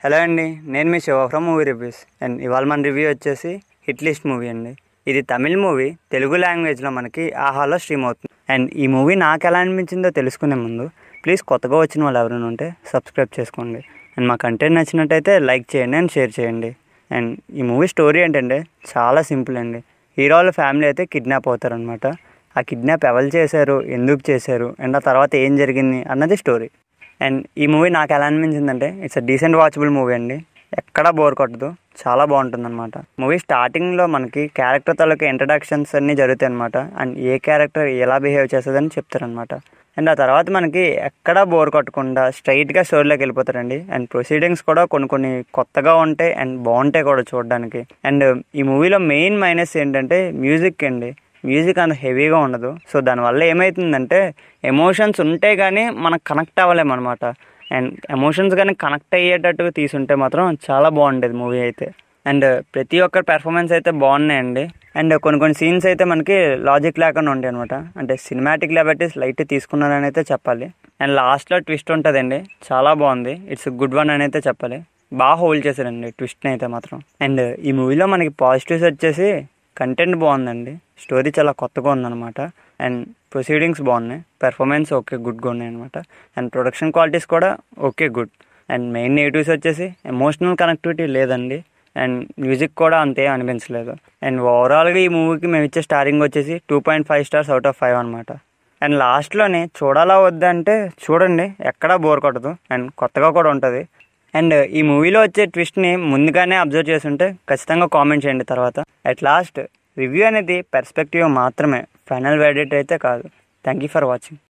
Hello అండి, నేను మీ Shiva from movie reviews. And ఇవాళ మన రివ్యూ వచ్చేసి హిట్ లిస్ట్ మూవీ అండి. ఇది తమిళ్ మూవీ, తెలుగు లాంగ్వేజ్లో మనకి ఆహాలో స్ట్రీమ్ అవుతుంది. అండ్ ఈ మూవీ నాకు ఎలా అనిపించిందో తెలుసుకునే ముందు ప్లీజ్ కొత్తగా వచ్చిన వాళ్ళు ఎవరైనా ఉంటే సబ్స్క్రైబ్ చేసుకోండి. అండ్ మా కంటెంట్ నచ్చినట్టయితే లైక్ చేయండి అండ్ షేర్ చేయండి. అండ్ ఈ మూవీ స్టోరీ ఏంటంటే చాలా సింపుల్ అండి. హీరో వాళ్ళ ఫ్యామిలీ అయితే కిడ్నాప్ అవుతారనమాట. ఆ కిడ్నాప్ ఎవరు చేశారు, ఎందుకు చేశారు, అండ్ ఆ తర్వాత ఏం జరిగింది అన్నది స్టోరీ. అండ్ ఈ మూవీ నాకు ఎలా అనిపించిందంటే ఇట్స్ డీసెంట్ వాచబుల్ మూవీ అండి. ఎక్కడా బోర్ కొట్టదు, చాలా బాగుంటుంది అనమాట. మూవీ స్టార్టింగ్లో మనకి క్యారెక్టర్ తాలూకు ఇంట్రడక్షన్స్ అన్నీ జరుగుతాయి అనమాట. అండ్ ఏ క్యారెక్టర్ ఎలా బిహేవ్ చేస్తుందని చెప్తారనమాట. అండ్ ఆ తర్వాత మనకి ఎక్కడా బోర్ కొట్టకుండా స్ట్రైట్గా స్టోరీలోకి వెళ్ళిపోతారండి. అండ్ ప్రొసీడింగ్స్ కూడా కొన్ని కొత్తగా ఉంటాయి అండ్ బాగుంటాయి కూడా చూడడానికి. అండ్ ఈ మూవీలో మెయిన్ మైనస్ ఏంటంటే మ్యూజిక్ అండి. మ్యూజిక్ అంత హెవీగా ఉండదు. సో దానివల్ల ఏమవుతుందంటే ఎమోషన్స్ ఉంటే కానీ మనకు కనెక్ట్ అవ్వలేమన్నమాట. అండ్ ఎమోషన్స్ కానీ కనెక్ట్ అయ్యేటట్టుగా తీసుంటే మాత్రం చాలా బాగుండేది మూవీ అయితే. అండ్ ప్రతి ఒక్కరి పెర్ఫార్మెన్స్ అయితే బాగున్నాయండి. అండ్ కొన్ని సీన్స్ అయితే మనకి లాజిక్ లేకుండా ఉంటాయి అనమాట. అంటే సినిమాటిక్ లిబర్టీస్ లైట్ తీసుకున్నారని అయితే చెప్పాలి. అండ్ లాస్ట్లో ట్విస్ట్ ఉంటుందండి, చాలా బాగుంది. ఇట్స్ గుడ్ వన్ అని అయితే చెప్పాలి. బాగా హోల్డ్ చేశారండి ట్విస్ట్ని అయితే మాత్రం. అండ్ ఈ మూవీలో మనకి పాజిటివ్స్ వచ్చేసి కంటెంట్ బాగుందండి, స్టోరీ చాలా కొత్తగా ఉందన్నమాట. అండ్ ప్రొసీడింగ్స్ బాగున్నాయి, పెర్ఫార్మెన్స్ ఓకే గుడ్గా ఉన్నాయి అనమాట. అండ్ ప్రొడక్షన్ క్వాలిటీస్ కూడా okay good. And main negatives వచ్చేసి ఎమోషనల్ కనెక్టివిటీ లేదండి. అండ్ మ్యూజిక్ కూడా అంతే అనిపించలేదు. అండ్ ఓవరాల్గా ఈ మూవీకి మేము ఇచ్చే స్టారింగ్ వచ్చేసి 2.5 స్టార్స్ అవుట్ ఆఫ్ 5 అనమాట. అండ్ లాస్ట్లోనే చూడాలా వద్దంటే చూడండి, ఎక్కడా బోర్ కొట్టదు అండ్ కొత్తగా కూడా ఉంటుంది. అండ్ ఈ మూవీలో వచ్చే ట్విస్ట్ని ముందుగానే అబ్జర్వ్ చేస్తుంటే ఖచ్చితంగా కామెంట్ చేయండి తర్వాత. అట్ లాస్ట్ రివ్యూ అనేది పర్స్పెక్టివ్ మాత్రమే, ఫైనల్ వెర్డిక్ట్ అయితే కాదు. Thank you for watching.